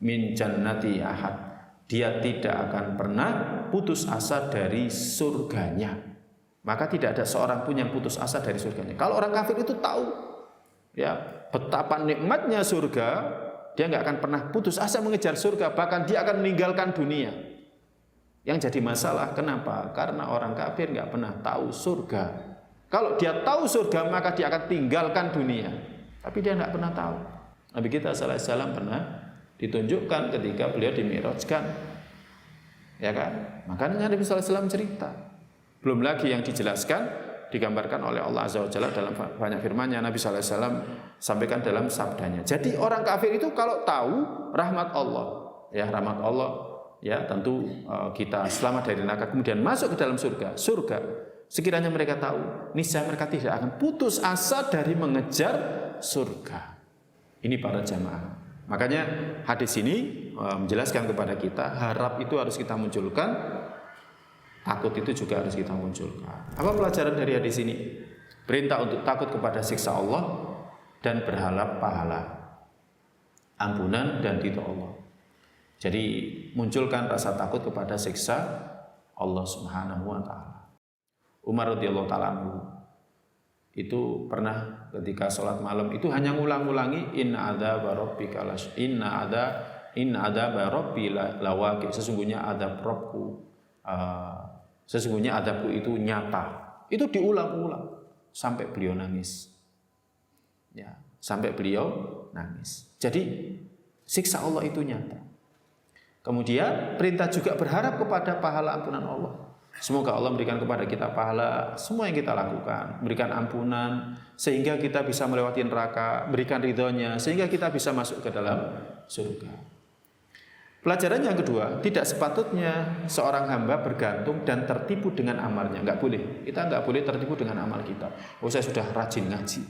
min jannati ahad, dia tidak akan pernah putus asa dari surganya. Maka tidak ada seorang pun yang putus asa dari surganya. Kalau orang kafir itu tahu ya betapa nikmatnya surga, dia nggak akan pernah putus asa mengejar surga, bahkan dia akan meninggalkan dunia. Yang jadi masalah kenapa? Karena orang kafir nggak pernah tahu surga. Kalau dia tahu surga, maka dia akan tinggalkan dunia. Tapi dia nggak pernah tahu. Nabi kita sallallahu alaihi wasallam pernah ditunjukkan ketika beliau dimi'rajkan, ya kan? Makanya Nabi sallallahu alaihi wasallam cerita. Belum lagi yang dijelaskan, digambarkan oleh Allah Azza wa Jalla dalam banyak firman-Nya. Nabi sallallahu alaihi wasallam sampaikan dalam sabdanya. Jadi orang kafir itu kalau tahu rahmat Allah, ya rahmat Allah, ya tentu kita selamat dari neraka kemudian masuk ke dalam surga. Sekiranya mereka tahu, niscaya mereka tidak akan putus asa dari mengejar surga. Ini para jamaah. Makanya hadis ini menjelaskan kepada kita, harap itu harus kita munculkan, takut itu juga harus kita munculkan. Apa pelajaran dari hadis ini? Perintah untuk takut kepada siksa Allah dan berharap pahala, ampunan dan ridha Allah. Jadi munculkan rasa takut kepada siksa Allah Subhanahu wa taala. Umar radhiyallahu taala itu pernah ketika sholat malam itu hanya ngulang-ngulangi inna adzaba rabbika rabbi lawaqi, sesungguhnya adab Rabbku, sesungguhnya adabku itu nyata. Itu diulang-ulang sampai beliau nangis. Ya, sampai beliau nangis. Jadi siksa Allah itu nyata. Kemudian perintah juga berharap kepada pahala ampunan Allah. Semoga Allah memberikan kepada kita pahala semua yang kita lakukan, berikan ampunan sehingga kita bisa melewati neraka, berikan ridhonya sehingga kita bisa masuk ke dalam surga. Pelajaran yang kedua, tidak sepatutnya seorang hamba bergantung dan tertipu dengan amalnya. Enggak boleh. Kita enggak boleh tertipu dengan amal kita. Oh, saya sudah rajin ngaji.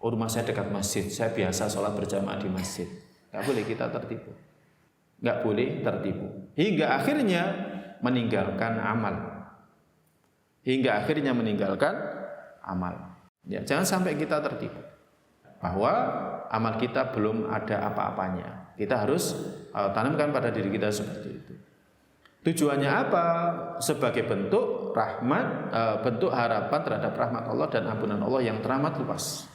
Oh, rumah saya dekat masjid, saya biasa sholat berjamaah di masjid. Enggak boleh kita tertipu. Nggak boleh tertipu hingga akhirnya meninggalkan amal, ya, jangan sampai kita tertipu bahwa amal kita belum ada apa-apanya. Kita harus tanamkan pada diri kita seperti itu. Tujuannya apa? Sebagai bentuk rahmat, bentuk harapan terhadap rahmat Allah dan ampunan Allah yang teramat luas.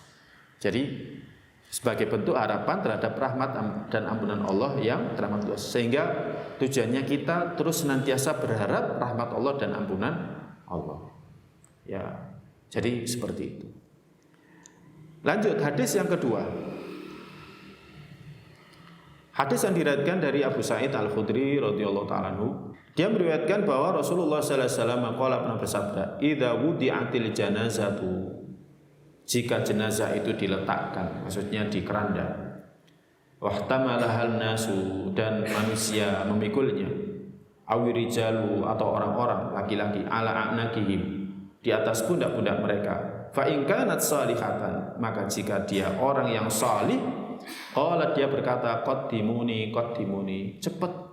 Jadi sebagai bentuk harapan terhadap rahmat dan ampunan Allah yang teramat luas, sehingga tujuannya kita terus senantiasa berharap rahmat Allah dan ampunan Allah. Ya, jadi seperti itu. Lanjut hadis yang kedua. Hadis yang diriwayatkan dari Abu Sa'id Al-Khudri radhiyallahu ta'ala anhu. Dia meriwayatkan bahwa Rasulullah sallallahu alaihi wasallam pernah bersabda, "Idza wudi'atil janazatu", jika jenazah itu diletakkan, maksudnya di keranda, wahtamalahal nasu, dan manusia memikulnya, awirijalu, atau orang-orang laki-laki, ala a'naqihim, di atas pundak-pundak mereka, Fa in kanat salihatan, maka jika dia orang yang salih, qala dia berkata qaddimuni, cepat,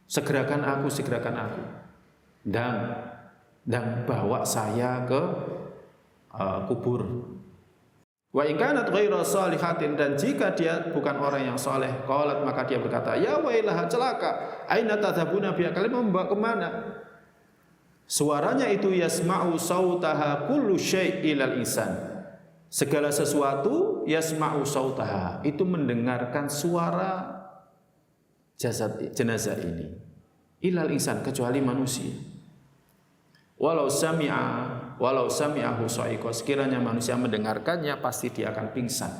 segerakan aku, dan bawa saya ke kubur. Wa in kanat ghairu salihatin, dan jika dia bukan orang yang saleh, qalat, maka dia berkata, ya wailah, celaka, aina tadhabuna biha, kalian membawa kemana? Suaranya itu yasma'u sautaha kullu syai'il insan, segala sesuatu yasma'u sautaha, itu mendengarkan suara jenazah ini, ilal insan, kecuali manusia. Walau sami'ahu sa'iqah, sekiranya manusia mendengarkannya pasti dia akan pingsan,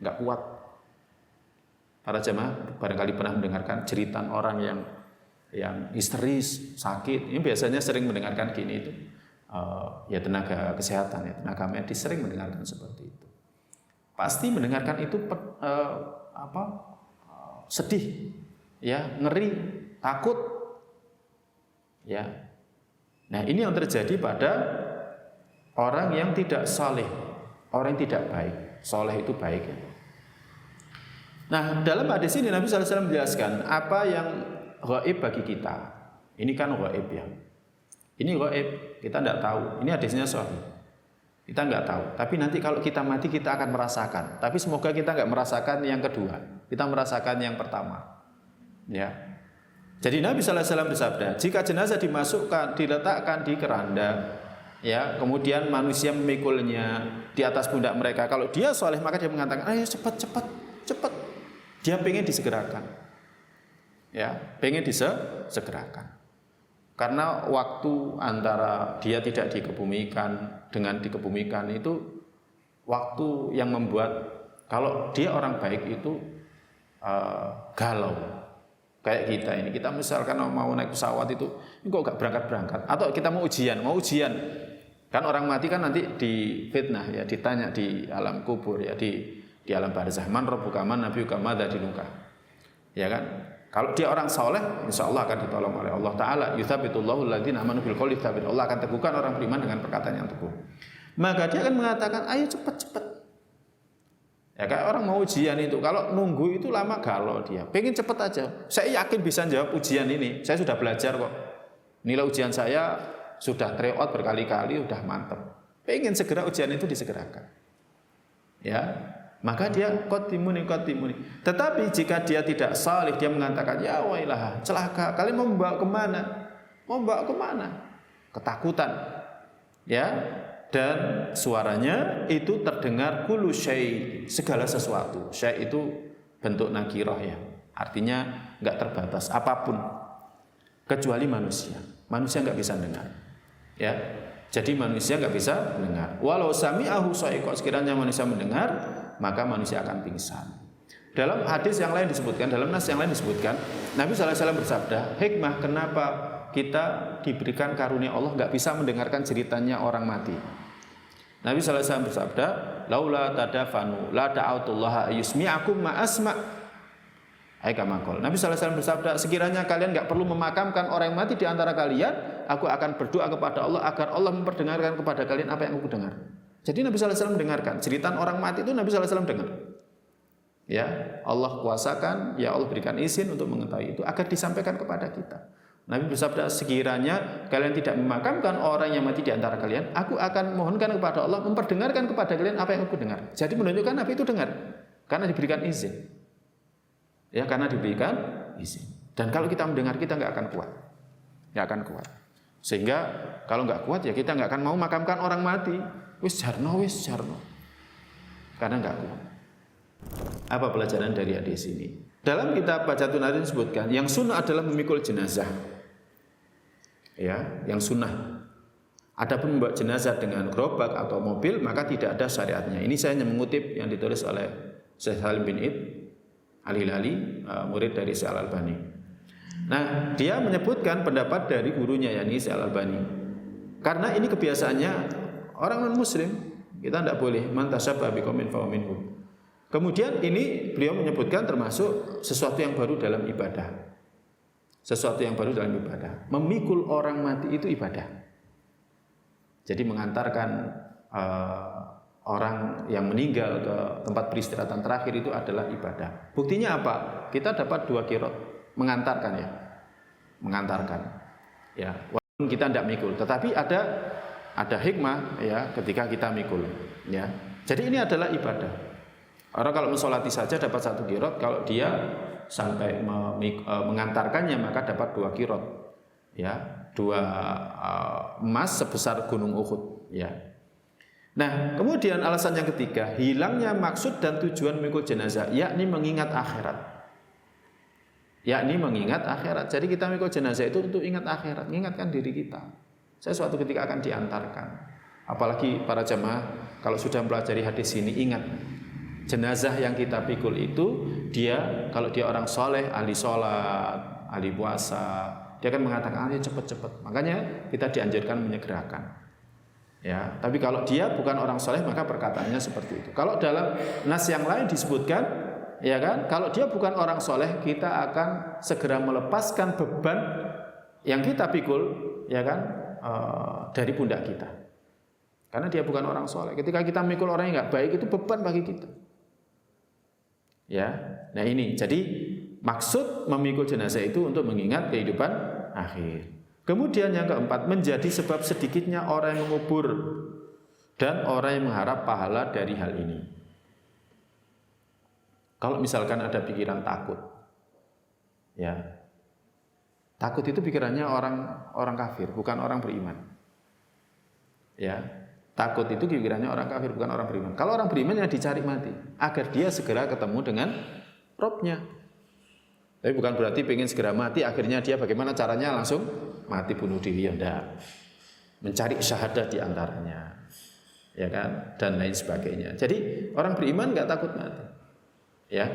enggak kuat. Para jemaah barangkali pernah mendengarkan cerita orang yang histeris, sakit. Ini biasanya sering mendengarkan gini itu. Ya tenaga kesehatan, ya tenaga medis sering mendengarkan seperti itu. Pasti mendengarkan itu sedih, ya, ngeri, takut, ya. Nah, ini yang terjadi pada orang yang tidak saleh, orang yang tidak baik. Saleh itu baik, ya. Nah, dalam hadis ini Nabi SAW menjelaskan apa yang ghaib bagi kita. Ini kan ghaib, ya. Ini ghaib, kita tidak tahu. Ini hadisnya sahih. Kita nggak tahu. Tapi nanti kalau kita mati kita akan merasakan. Tapi semoga kita nggak merasakan yang kedua. Kita merasakan yang pertama. Ya. Jadi Nabi SAW bersabda, jika jenazah dimasukkan, diletakkan di keranda, ya, kemudian manusia memikulnya di atas pundak mereka. Kalau dia soleh maka dia mengatakan, ayo cepat. Dia pengen disegerakan, ya, pengen disegerakan. Karena waktu antara dia tidak dikebumikan dengan dikebumikan itu waktu yang membuat, kalau dia orang baik itu galau. Kayak kita ini, kita misalkan mau naik pesawat itu, ini kok gak berangkat-berangkat. Atau kita mau ujian. Kan orang mati kan nanti difitnah, ya, ditanya di alam kubur, ya, di alam barzah. Man rabbuka man nabiyuka madza dinuka. Ya kan? Kalau dia orang soleh, insya Allah akan ditolong oleh Allah Ta'ala. Yuthabitullahu alladhina amanu bil qawli tsabit. Allah akan teguhkan orang beriman dengan perkataan yang teguh. Maka dia akan mengatakan, ayo cepat. Ya, kayak orang mau ujian itu, kalau nunggu itu lama galau dia. Pengen cepet aja. Saya yakin bisa jawab ujian ini. Saya sudah belajar kok. Nilai ujian saya sudah tryout berkali-kali, sudah mantep. Pengen segera ujian itu disegerakan. Ya, maka dia qaddimuni. Tetapi jika dia tidak salih, dia mengatakan, ya wailah, celaka. Kalian mau membawa kemana? Mau membawa kemana? Ketakutan. Ya. Dan suaranya itu terdengar kullu syai', segala sesuatu. Syai' itu bentuk nakirah, ya. Artinya enggak terbatas, apapun kecuali manusia. Manusia enggak bisa dengar. Ya. Jadi manusia enggak bisa mendengar. Walau sami'ahu sa'iqah, sekiranya manusia mendengar, maka manusia akan pingsan. Dalam hadis yang lain disebutkan, dalam nas yang lain disebutkan, Nabi SAW bersabda, hikmah kenapa kita diberikan karunia Allah enggak bisa mendengarkan ceritanya orang mati. Nabi SAW bersabda, laula tadafanu la da'autullaha ayyusmi'akum ma asma'. Hai kamakol. Nabi SAW bersabda, sekiranya kalian enggak perlu memakamkan orang yang mati di antara kalian, aku akan berdoa kepada Allah agar Allah memperdengarkan kepada kalian apa yang aku dengar. Jadi Nabi SAW mendengarkan cerita orang mati itu, Nabi SAW dengar. Ya, Allah kuasakan, ya Allah berikan izin untuk mengetahui itu agar disampaikan kepada kita. Nabi bersabda, sekiranya kalian tidak memakamkan orang yang mati di antara kalian, aku akan mohonkan kepada Allah memperdengarkan kepada kalian apa yang aku dengar. Jadi menunjukkan Nabi itu dengar karena diberikan izin. Ya, karena diberikan izin. Dan kalau kita mendengar, kita nggak akan kuat, nggak akan kuat. Sehingga kalau nggak kuat, ya kita nggak akan mau makamkan orang mati. Wis jarno. Karena nggak kuat. Apa pelajaran dari hadis ini? Dalam kitab Bajatun Narin disebutkan, yang sunnah adalah memikul jenazah. Ya, yang sunnah. Adapun membawa jenazah dengan gerobak atau mobil, maka tidak ada syariatnya. Ini saya hanya mengutip yang ditulis oleh Syekh Salim bin Id Al-Hilali, murid dari Syekh Al-Albani. Nah, dia menyebutkan pendapat dari gurunya, yakni Syekh Al-Albani. Karena ini kebiasaannya orang non-muslim, kita tidak boleh man tashabbaha biqaumin fahuwa minhum. Kemudian ini beliau menyebutkan termasuk sesuatu yang baru dalam ibadah. Sesuatu yang baru dalam ibadah. Memikul orang mati itu ibadah. Jadi mengantarkan orang yang meninggal ke tempat peristirahatan terakhir itu adalah ibadah. Buktinya apa? Kita dapat 2 qiraat mengantarkan ya. Mengantarkan. Ya, walaupun kita tidak mikul, tetapi ada hikmah ya ketika kita mikul ya. Jadi ini adalah ibadah. Orang kalau mensolati saja dapat 1 qiraat, kalau dia sampai mengantarkannya maka dapat 2 qiraat. Ya, 2 emas sebesar gunung Uhud ya. Nah, kemudian alasan yang ketiga, hilangnya maksud dan tujuan memikul jenazah, yakni mengingat akhirat. Yakni mengingat akhirat. Jadi kita memikul jenazah itu untuk ingat akhirat, mengingatkan diri kita. Saya suatu ketika akan diantarkan. Apalagi para jemaah kalau sudah mempelajari hadis ini, ingat jenazah yang kita pikul itu dia, kalau dia orang soleh, ahli sholat, ahli puasa, dia akan mengatakan ayo cepat-cepat. Makanya kita dianjurkan menyegerakan. Ya, tapi kalau dia bukan orang soleh maka perkataannya seperti itu. Kalau dalam nas yang lain disebutkan, ya kan, kalau dia bukan orang soleh kita akan segera melepaskan beban yang kita pikul, ya kan, dari pundak kita. Karena dia bukan orang soleh. Ketika kita mikul orang yang nggak baik itu beban bagi kita. Ya, nah ini jadi maksud memikul jenazah itu untuk mengingat kehidupan akhir. Kemudian yang keempat, menjadi sebab sedikitnya orang yang mengubur dan orang yang mengharap pahala dari hal ini. Kalau misalkan ada pikiran takut, ya, takut itu pikirannya orang kafir, bukan orang beriman. Ya, takut itu pikirannya orang kafir, bukan orang beriman. Kalau orang beriman yang dicari mati, agar dia segera ketemu dengan Robnya. Tapi bukan berarti pengen segera mati, akhirnya dia bagaimana caranya langsung mati bunuh diri, ya enggak. Mencari syahadat di antaranya, ya kan, dan lain sebagainya. Jadi orang beriman enggak takut mati, ya.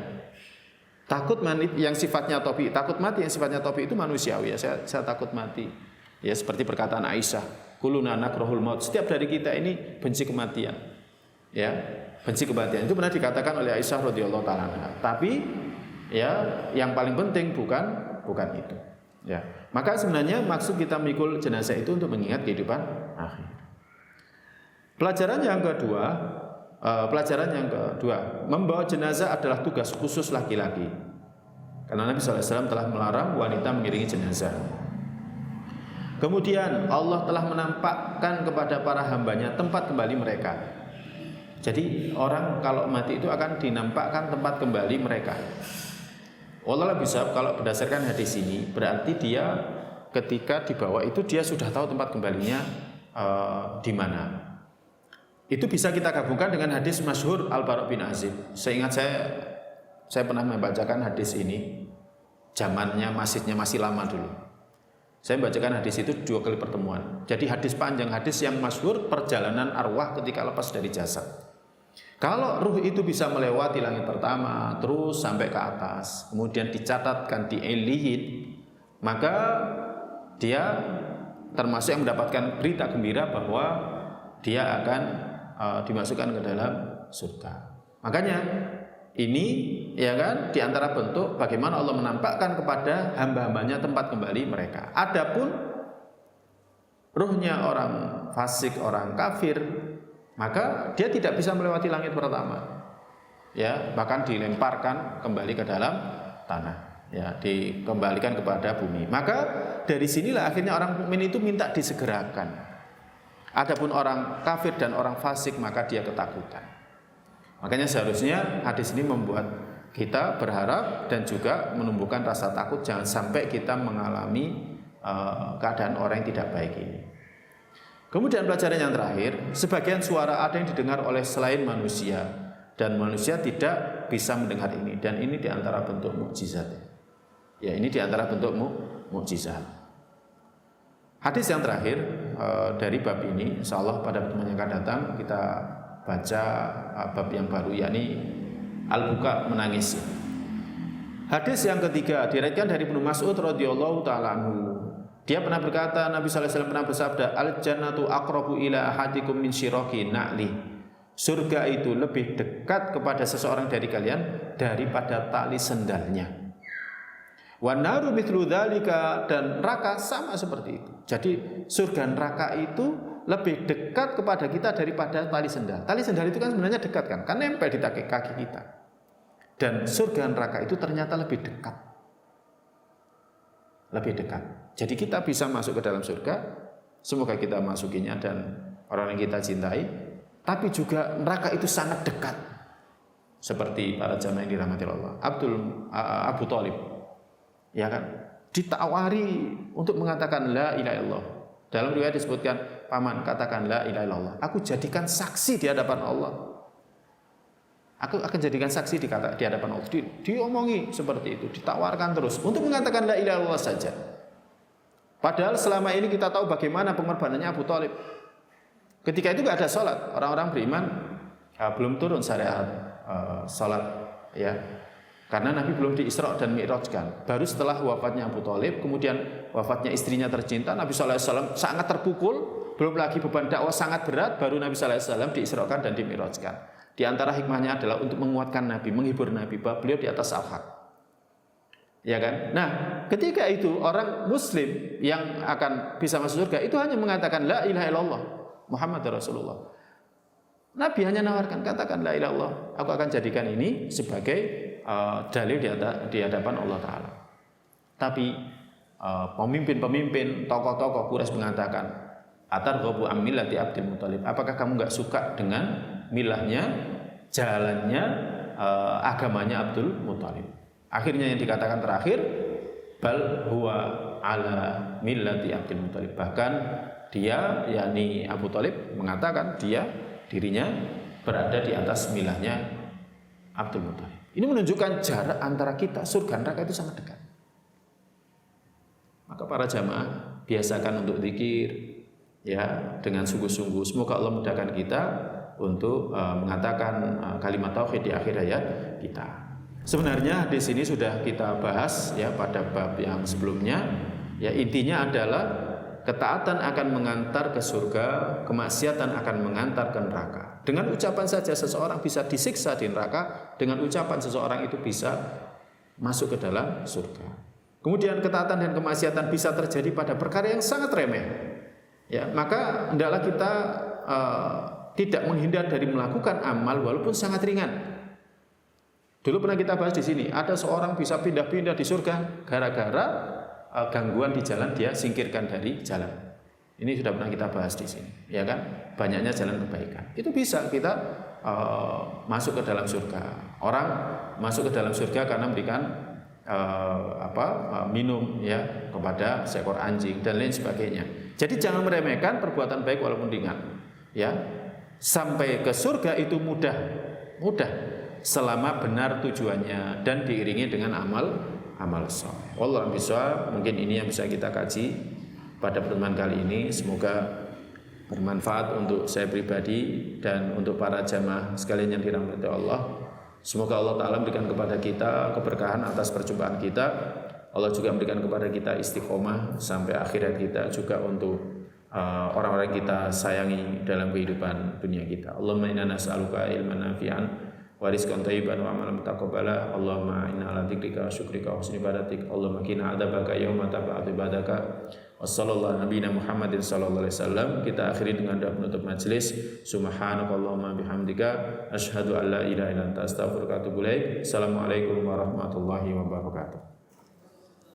Takut mati yang sifatnya topi, takut mati yang sifatnya topi itu manusiawi ya. Saya takut mati, ya seperti perkataan Aisyah, kuluna nakrahul maut. Setiap dari kita ini benci kematian, ya, benci kematian. Itu pernah dikatakan oleh Aisyah radhiyallahu taala. Tapi ya, yang paling penting bukan itu. Ya, maka sebenarnya maksud kita memikul jenazah itu untuk mengingat kehidupan akhir. Pelajaran yang kedua, membawa jenazah adalah tugas khusus laki-laki. Karena Nabi SAW telah melarang wanita mengiringi jenazah. Kemudian Allah telah menampakkan kepada para hambanya tempat kembali mereka. Jadi orang kalau mati itu akan dinampakkan tempat kembali mereka. Allah bisa, kalau berdasarkan hadis ini berarti dia ketika dibawa itu dia sudah tahu tempat kembalinya di mana. Itu bisa kita gabungkan dengan hadis masyhur Al-Bara' bin Azib. Seingat saya pernah membacakan hadis ini zamannya masjidnya masih lama dulu. Saya membacakan hadis itu 2 kali pertemuan. Jadi hadis panjang, hadis yang masyhur perjalanan arwah ketika lepas dari jasad. Kalau ruh itu bisa melewati langit pertama, terus sampai ke atas, kemudian dicatatkan di Illiyin, maka dia termasuk yang mendapatkan berita gembira bahwa dia akan dimasukkan ke dalam surga. Makanya ini, ya kan, di antara bentuk bagaimana Allah menampakkan kepada hamba-hambanya tempat kembali mereka. Adapun ruhnya orang fasik, orang kafir, maka dia tidak bisa melewati langit pertama, ya, bahkan dilemparkan kembali ke dalam tanah, ya, dikembalikan kepada bumi. Maka dari sinilah akhirnya orang mukmin itu minta disegerakan. Adapun orang kafir dan orang fasik maka dia ketakutan. Makanya seharusnya hadis ini membuat kita berharap dan juga menumbuhkan rasa takut jangan sampai kita mengalami keadaan orang yang tidak baik ini. Kemudian pelajaran yang terakhir, sebagian suara ada yang didengar oleh selain manusia dan manusia tidak bisa mendengar ini, dan ini diantara bentuk mukjizat. Ya, ini diantara bentuk mukjizat. Hadis yang terakhir dari bab ini, insyaallah pada pertemuan yang akan datang kita baca bab yang baru, yakni Al-Buka, menangis. Hadis yang ketiga diriwayatkan dari Ibnu Mas'ud radhiyallahu taala anhu. Dia pernah berkata, Nabi sallallahu alaihi wasallam pernah bersabda, al-jannatu aqrabu ila ahadikum min syiraki na'li. Surga itu lebih dekat kepada seseorang dari kalian daripada tali sendalnya. Wa naru mithlu dzalika, dan neraka sama seperti itu. Jadi surga neraka itu lebih dekat kepada kita daripada tali sendal. Tali sendal itu kan sebenarnya dekat kan nempel di kaki kita. Dan surga neraka itu ternyata lebih dekat. Lebih dekat. Jadi kita bisa masuk ke dalam surga, semoga kita masukinya dan orang yang kita cintai, tapi juga neraka itu sangat dekat. Seperti para jamaah yang dirahmati Allah. Abu Thalib, ya kan, ditawari untuk mengatakan la ilaha illallah. Dalam riwayat disebutkan, paman katakan la ilaha illallah. Aku jadikan saksi di hadapan Allah. Aku akan jadikan saksi di hadapan Allah. Diomongi seperti itu, ditawarkan terus untuk mengatakan la ilaha illallah saja. Padahal selama ini kita tahu bagaimana pengorbanannya Abu Thalib. Ketika itu nggak ada sholat, orang-orang beriman belum turun syariat sholat, ya. Karena Nabi belum di-Isra dan Mi'rajkan. Baru setelah wafatnya Abu Thalib, kemudian wafatnya istrinya tercinta, Nabi SAW sangat terpukul, belum lagi beban dakwah sangat berat, baru Nabi SAW di-Israkan dan di-Mi'rajkan. Di antara hikmahnya adalah untuk menguatkan Nabi, menghibur Nabi, bahwa beliau di atas al-haq. Ya kan? Nah, ketika itu orang Muslim yang akan bisa masuk surga itu hanya mengatakan la ilaha illallah Muhammad Rasulullah. Nabi hanya nawarkan, katakan la ilaha illallah. Aku akan jadikan ini sebagai dalil di hadapan Allah Ta'ala. Tapi pemimpin-pemimpin, tokoh-tokoh Quraisy mengatakan, atarghabu an millati Abdul Muthalib. Apakah kamu enggak suka dengan milahnya, jalannya, agamanya Abdul Muthalib? Akhirnya yang dikatakan terakhir, bal huwa ala millati Abdul Muthalib. Bahkan dia, yakni Abu Thalib, mengatakan dirinya berada di atas milahnya Abdul Muthalib. Ini menunjukkan jarak antara kita, surga neraka itu sangat dekat. Maka para jamaah biasakan untuk zikir, ya, dengan sungguh-sungguh. Semoga Allah mudahkan kita untuk mengatakan kalimat tauhid di akhir hayat kita. Sebenarnya di sini sudah kita bahas, ya, pada bab yang sebelumnya. Ya, intinya adalah ketaatan akan mengantar ke surga, kemaksiatan akan mengantar ke neraka. Dengan ucapan saja seseorang bisa disiksa di neraka, dengan ucapan seseorang itu bisa masuk ke dalam surga. Kemudian ketaatan dan kemaksiatan bisa terjadi pada perkara yang sangat remeh. Ya, maka hendaklah kita tidak menghindar dari melakukan amal walaupun sangat ringan. Dulu pernah kita bahas di sini, ada seorang bisa pindah-pindah di surga gara-gara gangguan di jalan, dia singkirkan dari jalan. Ini sudah pernah kita bahas di sini, ya kan? Banyaknya jalan kebaikan. Itu bisa kita masuk ke dalam surga. Orang masuk ke dalam surga karena memberikan minum, ya, kepada seekor anjing dan lain sebagainya. Jadi jangan meremehkan perbuatan baik walaupun ringan. Ya, sampai ke surga itu mudah selama benar tujuannya dan diiringi dengan amal saleh. Wallahu a'lam. Mungkin ini yang bisa kita kaji pada pertemuan kali ini. Semoga bermanfaat untuk saya pribadi dan untuk para jamaah sekalian yang dirahmati Allah. Semoga Allah Ta'ala memberikan kepada kita keberkahan atas perjumpaan kita. Allah juga memberikan kepada kita istiqomah sampai akhirat kita, juga untuk orang-orang kita sayangi dalam kehidupan dunia kita. Allahumma inna nas'aluka ilman nafi'an wa rizqan thayyiban wa amalan mutaqabbala. Allahumma inna ala dzikrika wa syukrika wa husni ibadatik. Allahumma qina adzabaka yauma tab'atu ibadaka. Wassallallahu nabiyina Muhammadin sallallahu alaihi wasallam. Kita akhiri dengan doa penutup majelis. Subhanakallahumma bihamdika asyhadu an la ilaha illa anta astaghfiruka wa atubu ilaik. Assalamualaikum warahmatullahi wabarakatuh.